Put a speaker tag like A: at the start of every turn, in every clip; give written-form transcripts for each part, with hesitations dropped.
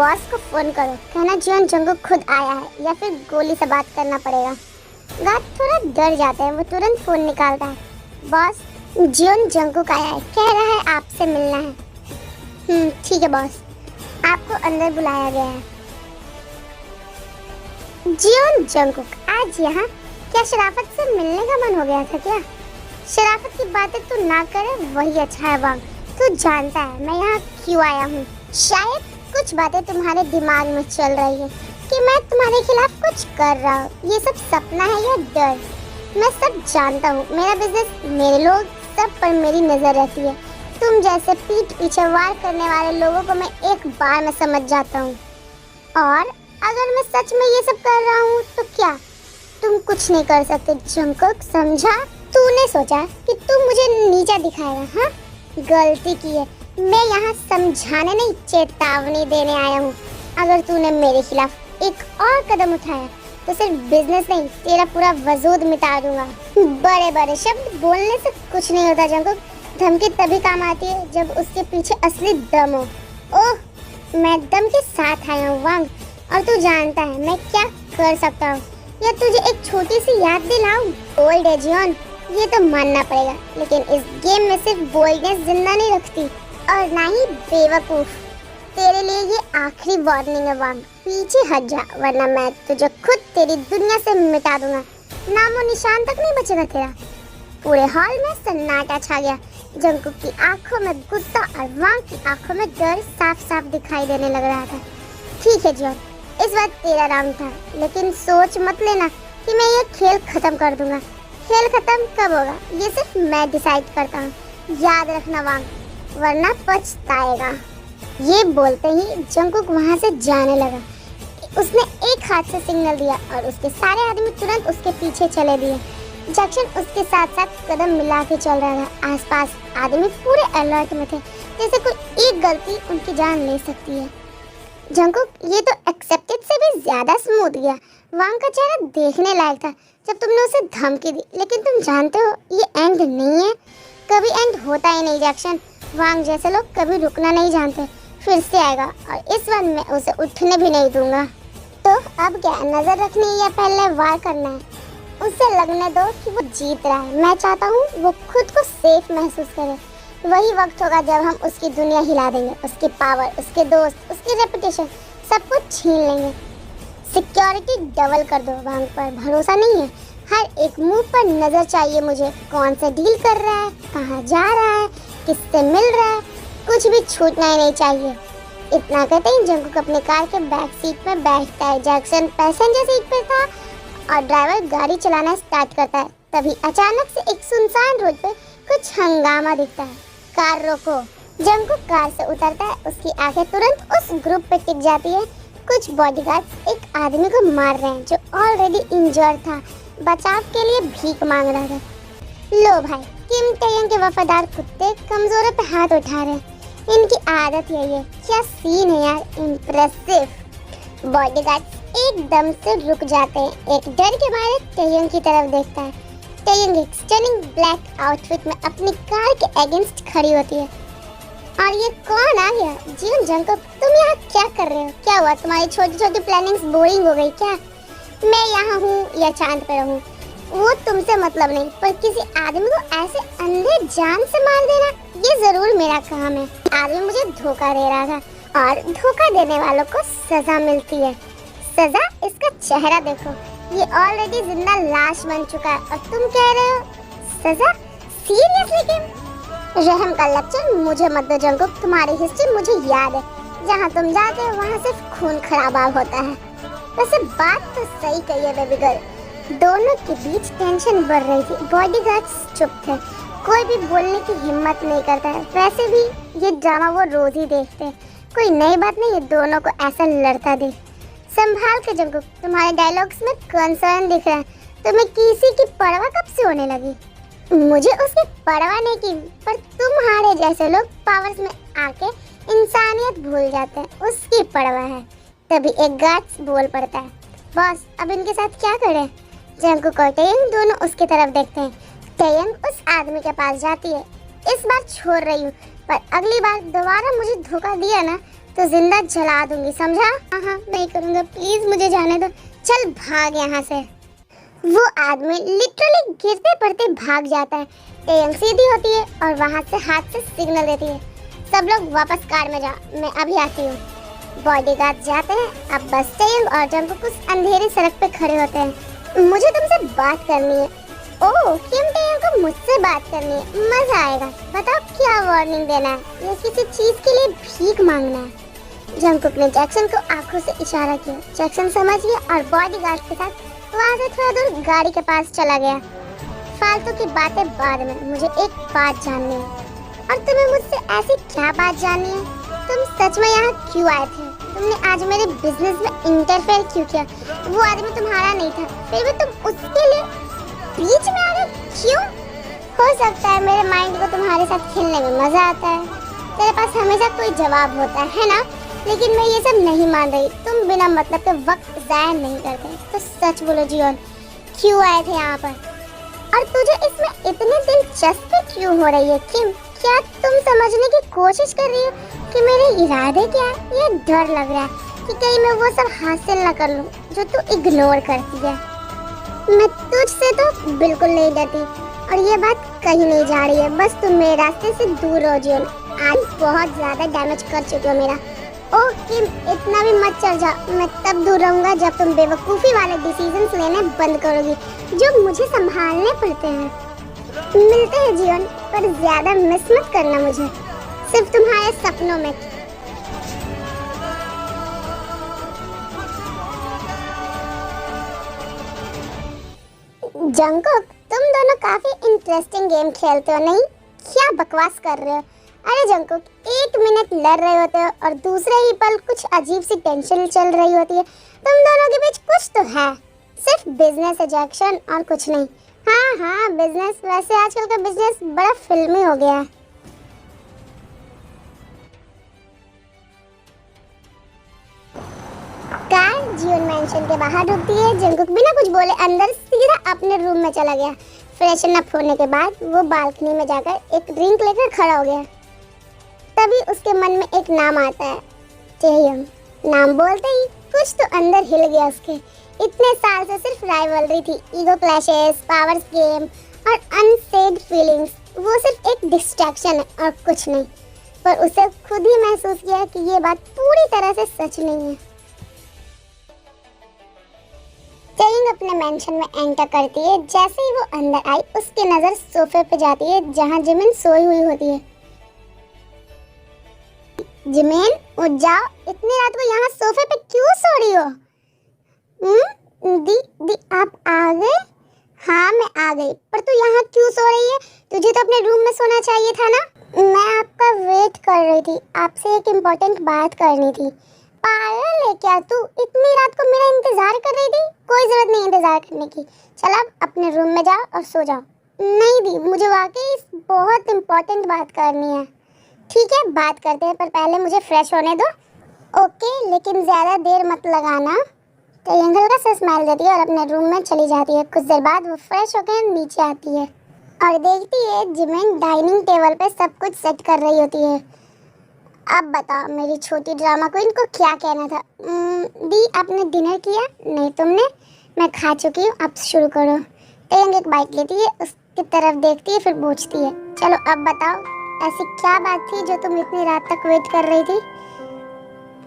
A: Boss को phone करो, कहना जियोन जंगकुक खुद आया है या फिर गोली से बात करना पड़ेगा। गार्ड थोड़ा डर जाता है, वो तुरंत फोन निकालता है। बॉस, जियोन जंगकुक आया है, कह रहा है आपसे मिलना है। ठीक है बॉस, आपको अंदर बुलाया गया है। जियोन जंगकुक आज यहाँ? क्या शराफत से मिलने का मन हो गया था क्या? शराफत की बातें तू ना करे वही अच्छा है वांग। तू जानता है मैं यहाँ क्यों आया हूँ। शायद कुछ बातें तुम्हारे दिमाग में चल रही है कि मैं तुम्हारे खिलाफ कुछ कर रहा हूँ। ये सब सपना है या डर? मैं सब जानता हूँ। मेरा बिजनेस, मेरे लोग, सब पर मेरी नजर रहती है। तुम जैसे पीठ पीछे वार करने वाले लोगों को मैं एक बार में समझ जाता हूँ। और अगर मैं सच में ये सब कर रहा हूँ तो क्या तुम कुछ नहीं कर सकते जंगकुक, समझा? तूने सोचा कि तू मुझे नीचा दिखाएगा? हाँ, गलती की है। मैं यहाँ समझाने नहीं, चेतावनी देने आया हूँ। अगर तूने मेरे खिलाफ एक और कदम उठाया तो सिर्फ बिजनेस नहीं, तेरा पूरा वजूद मिटा दूंगा। बड़े बड़े शब्द बोलने से कुछ नहीं होता जंगकुक। धमकी तभी काम आती है जब उसके पीछे असली दम हो। ओह, मैं दम के साथ आया हूँ वांग, और तू जानता है मैं क्या कर सकता हूँ। या तुझे एक छोटी सी याद दिलाऊं? बोल्ड है जियोन, ये तो मानना पड़ेगा, लेकिन इस गेम में सिर्फ बोल्डनेस जिंदा नहीं रखती और ना ही बेवकूफ। तेरे लिए ये आखिरी वार्निंग है वांग, पीछे हट जा वरना मैं तुझे खुद तेरी दुनिया से मिटा दूंगा। नामो निशान तक नहीं बचेगा तेरा। पूरे हॉल में सन्नाटा छा गया। जंगकुक की आंखों में गुस्सा और वांग की आंखों में डर साफ साफ दिखाई देने लग रहा था। ठीक है जियोन, इस बार तेरा राउंड था, लेकिन सोच मत लेना कि मैं ये खेल खत्म कर दूंगा। खेल खत्म कब होगा ये सिर्फ मैं डिसाइड करता हूँ। याद रखना वांग, वरना पछताएगा। ये बोलते ही जंगकुक वहाँ से जाने लगा। उसने एक हाथ से सिग्नल दिया और उसके सारे आदमी तुरंत उसके पीछे चले दिए। जैक्सन उसके साथ साथ कदम मिला के चल रहा था। आसपास आदमी पूरे अलर्ट में थे, जैसे कोई एक गलती उनकी जान ले सकती है। जंगकुक, ये तो एक्सेप्टेड से भी ज्यादा स्मूथ गया। वांग का चेहरा देखने लायक था जब तुमने उसे धमकी दी, लेकिन तुम जानते हो ये एंड नहीं है, कभी एंड होता ही नहीं जैक्सन। वांग जैसे लोग कभी रुकना नहीं जानते। फिर से आएगा और इस बार मैं उसे उठने भी नहीं दूंगा। तो अब क्या नजर रखनी है या पहले वार करना है? उससे लगने दो कि वो जीत रहा है। मैं चाहता हूँ वो खुद को सेफ महसूस करे। वही वक्त होगा जब हम उसकी दुनिया हिला देंगे। उसकी पावर, उसके दोस्त, उसकी रेपुटेशन, सब कुछ छीन लेंगे। सिक्योरिटी डबल कर दो। वांग पर भरोसा नहीं है, हर एक मूव पर नजर चाहिए मुझे। कौन से डील कर रहा है, कहाँ जा रहा है, किससे मिल रहा है, कुछ भी छूटना ही नहीं चाहिए। इतना कहते ही जंगकुक अपने कार के बैक सीट में बैठता है। जैक्सन पैसेंजर सीट पर था और ड्राइवर गाड़ी चलाना स्टार्ट करता है। तभी अचानक से एक सुनसान रोड पे कुछ हंगामा दिखता है। कार रोको। जंगकुक कार से उतरता है। उसकी आंखें तुरंत उस ग्रुप पे टिक जाती है। कुछ बॉडीगार्ड्स एक आदमी को मार रहे हैं जो ऑलरेडी इंजर्ड था। बचाव के लिए भीख मांग रहा था। लो भाई, किम टेयंग के वफादार कुत्ते कमजोरों पे हाथ उठा रहे हैं। इनकी आदत यही है। क्या सीन है यार, इम्प्रेसिव। बॉडीगार्ड्स एकदम से रुक जाते हैं। एक डर के मारे टेयंग की तरफ देखता है। टेयंग एक स्टनिंग ब्लैक आउटफिट में अपनी कार के अगेंस्ट खड़ी होती है। और ये कौन आ गया? जियोन जंगकुक, तुम यहाँ क्या कर रहे हो? क्या हुआ, तुम्हारी छोटी छोटी प्लानिंग्स बोरिंग हो गई क्या? मैं यहाँ हूँ या चांद पे रहूँ वो तुमसे मतलब नहीं, पर किसी आदमी को ऐसे अंधे जान से मार देना ये जरूर मेरा काम है। आदमी मुझे धोखा दे रहा था और धोखा देने वालों को सजा मिलती है। सजा? इसका चेहरा देखो, ये ऑलरेडी जिंदा लाश बन चुका है और तुम कह रहे हो सजा? सीरियसली किम? रहम का लेक्चर मुझे मत दो जंगकुक, तुम्हारी हिस्ट्री मुझे याद है। जहाँ तुम जाते हो वहाँ सिर्फ खून खराबा होता है। वैसे बात तो सही कही है बेबी गर्ल। दोनों के बीच टेंशन बढ़ रही थी। बॉडीगार्ड्स चुप थे, कोई भी बोलने की हिम्मत नहीं करता है। वैसे भी ये ड्रामा वो रोज ही देखते हैं, कोई नई बात नहीं है दोनों को ऐसा लड़ता देख। संभाल के जंगकुक, तुम्हारे डायलॉग्स में कंसर्न दिख रहा है। तुम्हें किसी की परवाह कब से होने लगी? मुझे उसकी परवाह नहीं की, पर तुम्हारे जैसे लोग पावर्स में आके इंसानियत भूल जाते हैं, उसकी परवाह है। तभी एक गार्ड बोल पड़ता है, बॉस अब इनके साथ क्या करें? जंगकुक और टेयंग दोनों उसकी तरफ देखते हैं। टेयंग उस आदमी के पास जाती है। इस बार छोड़ रही हूँ, पर अगली बार दोबारा मुझे धोखा दिया ना तो जिंदा जला दूंगी, समझा? हाँ हाँ नहीं करूँगा, प्लीज मुझे जाने दो। चल भाग यहाँ से। वो आदमी लिटरली गिरते पड़ते भाग जाता है। टेयंग सीधी होती है और वहाँ से हाथ से सिग्नल देती है, सब लोग वापस कार में जा, मैं अभी आती हूँ। बॉडीगार्ड जाते हैं। अब बस टेयंग और जंगकुक उस अंधेरी सड़क पे खड़े होते हैं। मुझे तुमसे बात करनी है। ओह किम टेयंग को मुझसे बात करनी है, मजा आएगा। बताओ क्या वार्निंग देना है या किसी चीज के लिए भीख मांगना है? जंगकुक ने जैक्सन को आंखों से इशारा किया। जैक्सन समझ गया और बॉडीगार्ड के साथ वहाँ से थोड़ा दूर गाड़ी के पास चला गया। फालतू की बातें बाद में, मुझे एक बात जाननी है। और तुम्हें मुझसे ऐसी क्या बात जाननी है? तुम सच में यहाँ क्यों आए थे? तुमने आज मेरे बिजनेस में इंटरफेयर क्यों किया? वो आदमी तुम्हारा नहीं था, फिर भी तुम उसके लिए बीच में आ गए, क्यों? हो सकता है मेरे माइंड को तुम्हारे साथ खेलने में मजा आता है। तेरे पास हमेशा कोई जवाब होता है ना? लेकिन मैं ये सब नहीं मान रही। तुम बिना मतलब के वक्त जाया नहीं करते। तो सच बोलो जियोन, क्यों आए थे यहाँ पर? और तुझे इसमें इतनी दिलचस्पी क्यों हो रही है किम? क्या तुम समझने की कोशिश कर रही हो कि मेरे इरादे क्या है? ये डर लग रहा है कि कहीं मैं वो सब हासिल न कर लूं जो तू इग्नोर करती है। मैं तुझसे तो बिल्कुल नहीं डरती और ये बात कहीं नहीं जा रही है। बस तुम मेरे रास्ते से दूर हो जियोन। आज बहुत ज्यादा डैमेज कर चुके हो मेरा। ओह किम, इतना भी मत चढ़ जा। मैं तब दूर रहूंगा जब तुम बेवकूफ़ी वाले डिसीजंस लेने बंद करोगी जो मुझे संभालने पड़ते हैं। मिलते हैं जियोन, पर ज्यादा मिस मत करना मुझे, सिर्फ तुम्हारे सपनों में। जंगकुक, तुम दोनों काफी इंटरेस्टिंग गेम खेलते हो नहीं? क्या बकवास कर रहे हो? अरे जंगकुक, एक मिनट लड़ रहे होते हो और दूसरे ही पल कुछ अजीब सी टेंशन चल रही होती है। तुम दोनों के बीच कुछ तो है, सिर्फ बिजनेस है जैक्सन और कुछ नहीं। हाँ हाँ बिजनेस, वैसे आजकल का बिजनेस बड़ा फिल्मी हो गया है। कार जियोन मैंशन के बाहर रुकती है। जंगकुक बिना कुछ बोले अंदर सीधा अपने रूम में चला गया। फ्रेशन अप होने के बाद वो बालकनी में जाकर एक ड्रिंक लेकर खड़ा हो गया। तभी उसके मन में एक नाम आता है, टेयंग। नाम बोलते ही कुछ तो अंदर हिल गया उसके। इतने साल से सिर्फ राइवलरी थी, ईगो क्लैशेस, पावर्स गेम और अनसेड फीलिंग्स। वो सिर्फ एक डिस्ट्रैक्शन है और कुछ नहीं। पर उसे खुद ही महसूस किया कि ये बात पूरी तरह से सच नहीं है। टेयंग अपने मेंशन में एंटर करती है। जैसे ही वो अंदर आई, उसकी नजर सोफे पे जाती है जहाँ जिमिन सोई हुई होती है। जिमिन उठ जाओ, इतनी रात को यहाँ सोफे पे क्यों सो रही हो? दी आप आ गए? हाँ मैं आ गई, पर तू यहाँ क्यों सो रही है? तुझे तो अपने रूम में सोना चाहिए था ना। मैं आपका वेट कर रही थी, आपसे एक इम्पोर्टेंट बात करनी थी। पागल है क्या तू? इतनी रात को मेरा इंतजार कर रही थी? कोई जरूरत नहीं इंतजार करने की। चल अब अपने रूम में जाओ और सो जाओ। नहीं दी, मुझे वाकई बहुत इम्पोर्टेंट बात करनी है। ठीक है बात करते हैं, पर पहले मुझे फ्रेश होने दो। ओके, लेकिन ज़्यादा देर मत लगाना। टेयंग हल्का सा स्माइल देती है और अपने रूम में चली जाती है। कुछ देर बाद वो फ्रेश होकर नीचे आती है और देखती है जिमिन डाइनिंग टेबल पे सब कुछ सेट कर रही होती है। अब बताओ मेरी छोटी ड्रामा क्वीन को क्या कहना था? दी आपने डिनर किया? नहीं तुमने? मैं खा चुकी हूँ, आप शुरू करो। टेयंग एक बाइट लेती है, उसकी तरफ देखती है, फिर पूछती है, चलो अब बताओ ऐसी क्या बात थी जो तुम इतनी रात तक वेट कर रही थी?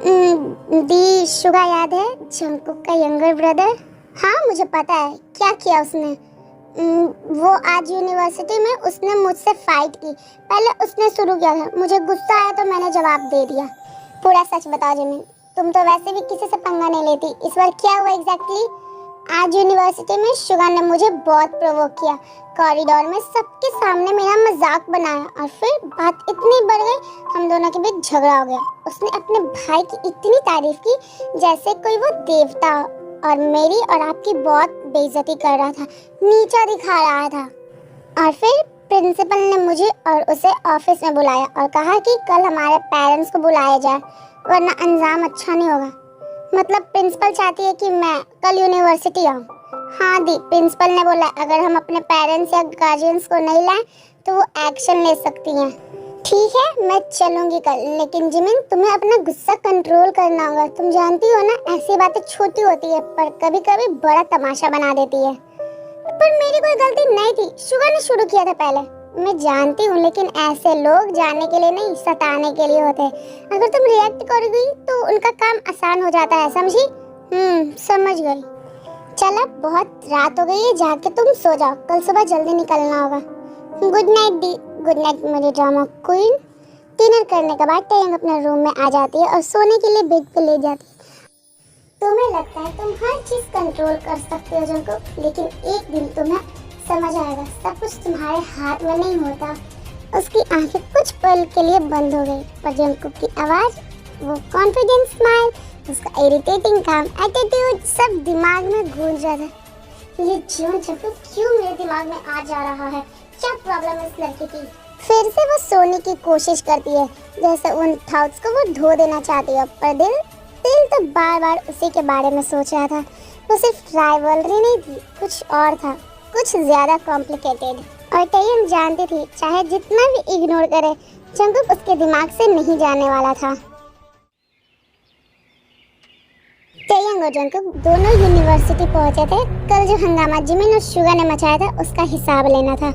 A: दी शुगा याद है, जंगकुक का यंगर ब्रदर? हाँ मुझे पता है। क्या किया उसने? वो आज यूनिवर्सिटी में उसने मुझसे फाइट की। पहले उसने शुरू किया था, मुझे गुस्सा आया तो मैंने जवाब दे दिया। पूरा सच बताओ जिमिन, तुम तो वैसे भी किसी से पंगा नहीं लेती। इस बार क्या हुआ एग्जैक्टली? आज यूनिवर्सिटी में शुगा ने मुझे बहुत प्रोवोक किया। कॉरिडोर में सबके सामने मेरा मजाक बनाया और फिर बात इतनी बढ़ गई, हम दोनों के बीच झगड़ा हो गया। उसने अपने भाई की इतनी तारीफ की जैसे कोई वो देवता हो, और मेरी और आपकी बहुत बेइज्जती कर रहा था, नीचा दिखा रहा था। और फिर प्रिंसिपल ने मुझे और उसे ऑफिस में बुलाया और कहा कि कल हमारे पेरेंट्स को बुलाया जाए, वरना अंजाम अच्छा नहीं होगा। मतलब प्रिंसिपल चाहती है कि मैं कल यूनिवर्सिटी आऊँ। हाँ दी, प्रिंसिपल ने बोला अगर हम अपने पेरेंट्स या गार्जियंस को नहीं लाएं तो वो एक्शन ले सकती हैं। ठीक है, मैं चलूंगी कल, लेकिन जिमिन तुम्हें अपना गुस्सा कंट्रोल करना होगा। तुम जानती हो ना, ऐसी बातें छोटी होती है पर कभी कभी बड़ा तमाशा बना देती है। पर मेरी कोई गलती नहीं थी, शुगर ने शुरू किया था पहले। मैं जानती हूँ, लेकिन ऐसे लोग जाने के लिए नहीं, सताने के लिए होते हैं। अगर तुम रिएक्ट करोगी तो उनका काम आसान हो जाता है, समझी? समझ गई। चल अब बहुत रात हो गई है, जाके तुम सो जाओ, कल सुबह जल्दी निकलना होगा। गुड नाइट दी। गुड नाइट मेरी ड्रामा क्वीन। डिनर करने के बाद टैयंग अपने रूम में आ जाती है और सोने के लिए बेड पे ले जाती है। तुम्हें लगता है तुम हर चीज कंट्रोल कर सकते हो जंकुक, लेकिन एक दिन तुम्हें समझ आएगा सब कुछ तुम्हारे हाथ में नहीं होता। उसकी आंखें कुछ पल के लिए बंद हो गई, पर जंकुक की आवाज, वो कॉन्फिडेंट स्माइल, उसका इरिटेटिंग काम एटीट्यूड सब दिमाग में गूंज रहा था। ये जीवन चक्र क्यों मेरे दिमाग में आ जा रहा है? क्या प्रॉब्लम है इस लड़की की? फिर से वो सोने की कोशिश करती है, जैसे उन थॉट्स को वो धो देना चाहती है, पर दिल तो बार बार उसी के बारे में सोच रहा था। वो सिर्फ राइवलरी नहीं थी, कुछ और था, कुछ ज्यादा कॉम्प्लिकेटेड। और टैयंग जानती थी, चाहे जितना भी इग्नोर करे, जंकुक उसके दिमाग से नहीं जाने वाला था। टैयंग और जंकुक दोनों यूनिवर्सिटी पहुंचे थे। कल जो हंगामा जिमिन और शुगा ने मचाया था, उसका हिसाब लेना था।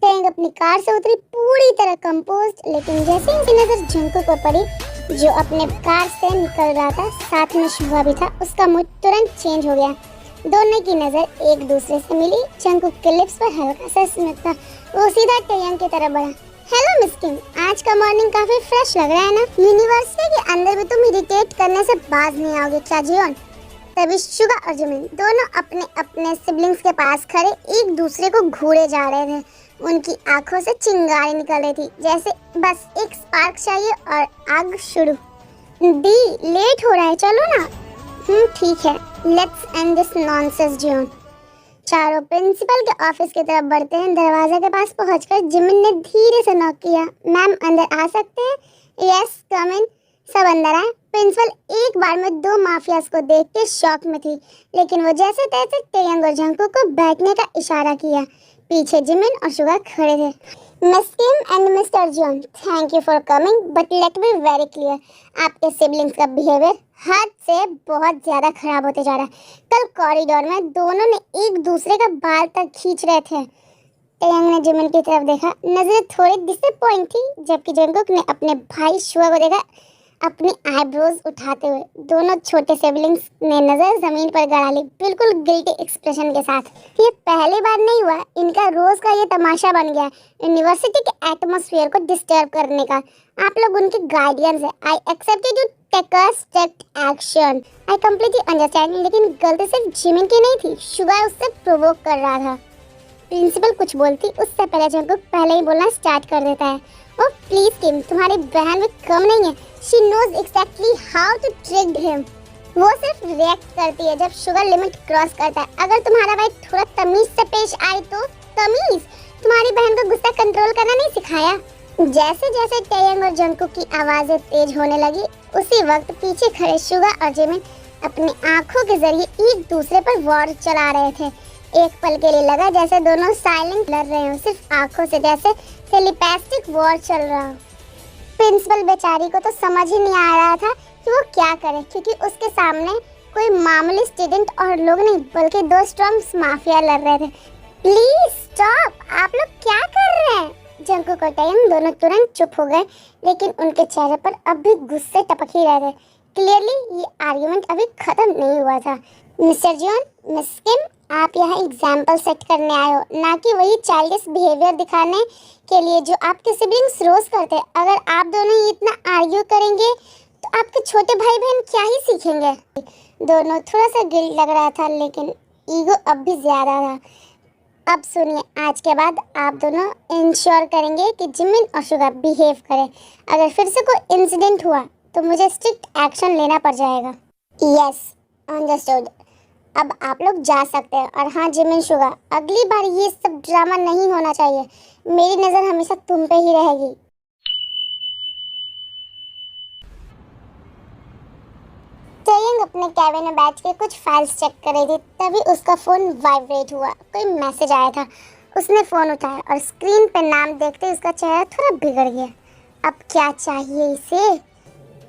A: टैयंग अपनी कार से उतरी पूरी तरह कंपोज्ड, लेकिन जैसे ही उसकी नजर जंकुक पर पड़ी, जो अपने कार से निकल रहा था, साथ में शुगा भी था, उसका मूड तुरंत चेंज हो गया। दोनों की नजर एक दूसरे से मिली। जंकुक के लिप्स पर हल्का सा स्मित था। वो सीधा टैयंग की तरफ बढ़ा। हेलो मिस किम, आज का मॉर्निंग काफी फ्रेश लग रहा है ना? यूनिवर्सिटी के अंदर भी तुम इरिटेट करने से बाज नहीं आओगे क्या जियोन? तभी शुगा और जिमिन दोनों अपने अपने सिबलिंग्स के पास खड़े एक दूसरे को घूरे जा रहे थे। उनकी आंखों से चिंगारी निकल रही थी, जैसे बस एक स्पार्क चाहिए और आग शुरू। दी, लेट हो रहा है, चलो ना। ठीक है, let's end this nonsense Jeon. चारों प्रिंसिपल के ऑफिस की तरफ बढ़ते हैं। दरवाजे के पास पहुंचकर जिमिन ने धीरे से नॉक किया। मैम, अंदर आ सकते हैं? यस, कम इन। सब अंदर आए। प्रिंसिपल एक बार में दो माफियाज को देख के शॉक में थी, लेकिन वो जैसे तैसे टैयंग और जंकुक को बैठने का इशारा किया। पीछे जिमिन और शुगा खड़े थे। Miss Kim and mister Jeon, thank you for coming, but let be very clear, आपके सिबलिंग्स का बिहेवियर हद से बहुत ज्यादा खराब होते जा रहा है। कल कॉरिडोर में दोनों ने एक दूसरे का बाल तक खींच रहे थे। टैयंग ने जिमिन की तरफ देखा, नजरें थोड़ी डिसअपॉइंट थी, जबकि जंकुक ने अपने भाई शुगा को देखा, अपनी आईब्रोज उठाते हुए। दोनों छोटे सिबलिंग्स ने नजर जमीन पर गड़ा ली, बिल्कुल गिल्टी एक्सप्रेशन के साथ। ये पहली बार नहीं हुआ, इनका रोज का ये तमाशा बन गया यूनिवर्सिटी के एटमॉस्फेयर को डिस्टर्ब करने का। आप लोग उनके गार्डियंस हैं। I accepted you take a strict action, I completely understand, लेकिन गलती सिर्फ जिमिन की नहीं थी, शुगा उससे प्रोवोक कर रहा था। प्रिंसिपल कुछ बोलती उससे पहले जंकुक पहले ही बोलना स्टार्ट कर देता है। ओह प्लीज किम, तुम्हारी बहन भी कम नहीं है। She knows exactly how to trick him. वो सिर्फ रिएक्ट करती है जब शुगर लिमिट क्रॉस करता है। अगर तुम्हारा भाई थोड़ा तमीज से पेश आए तो तमीज। तुम्हारी बहन को गुस्सा कंट्रोल करना नहीं सिखाया? जैसे जैसे टैयंग और जंकुक की आवाजें तेज होने लगी, उसी वक्त पीछे खड़े शुगा और जिमिन अपनी आंखों के जरिए एक दूसरे पर वॉर चला रहे थे। एक पल के लिए लगा जैसे दोनों साइलेंट लड़ रहे हो, सिर्फ आंखों से, जैसे टेलीपैथिक वॉर चल रहा हो। प्रिंसिपल बेचारी को तो समझ ही नहीं आ रहा था कि वो क्या करे, क्योंकि उसके सामने कोई मामूली स्टूडेंट और लोग नहीं, बल्कि दो स्ट्रॉन्ग माफिया लड़ रहे थे। प्लीज स्टॉप, आप लोग क्या कर रहे हैं? जंकुक और टैयंग दोनों तुरंत चुप हो गए, लेकिन उनके चेहरे पर अब भी गुस्से टपक ही रहे थे। क्लियरली ये आर्गुमेंट अभी खत्म नहीं हुआ था। मिस्टर जियोन, मिस किम, आप यहाँ एग्जाम्पल सेट करने आए हो, ना कि वही चाइल्डिश बिहेवियर दिखाने के लिए जो आपके सिबलिंग्स रोज करते हैं। अगर आप दोनों ही इतना आर्ग्यू करेंगे तो आपके छोटे भाई बहन क्या ही सीखेंगे? दोनों थोड़ा सा गिल्ट लग रहा था, लेकिन ईगो अब भी ज्यादा था। अब सुनिए, आज के बाद आप दोनों इंश्योर करेंगे कि जिमिन और शुगा बिहेव करें। अगर फिर से कोई इंसिडेंट हुआ तो मुझे स्ट्रिक्ट एक्शन लेना पड़ जाएगा। Yes, understood. अब आप लोग जा सकते हैं। और हाँ जिमिन, शुगा, अगली बार ये सब ड्रामा नहीं होना चाहिए। मेरी नज़र हमेशा तुम पे ही रहेगी। टैयंग अपने कैबिन में बैठ के कुछ फाइल्स चेक कर रही थी, तभी उसका फ़ोन वाइब्रेट हुआ। कोई मैसेज आया था। उसने फ़ोन उठाया और स्क्रीन पे नाम देखते ही उसका चेहरा थोड़ा बिगड़ गया। अब क्या चाहिए इसे?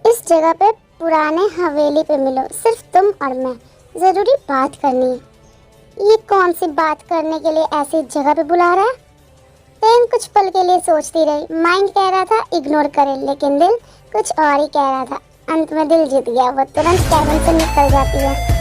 A: इस जगह पे पुराने हवेली पे मिलो, सिर्फ तुम और मैं। जरूरी बात करनी है। ये कौन सी बात करने के लिए ऐसी जगह पे बुला रहा है? पेन कुछ पल के लिए सोचती रही। माइंड कह रहा था इग्नोर करे, लेकिन दिल कुछ और ही कह रहा था। अंत में दिल जीत गया। वो तुरंत कैबिन से निकल जाती है।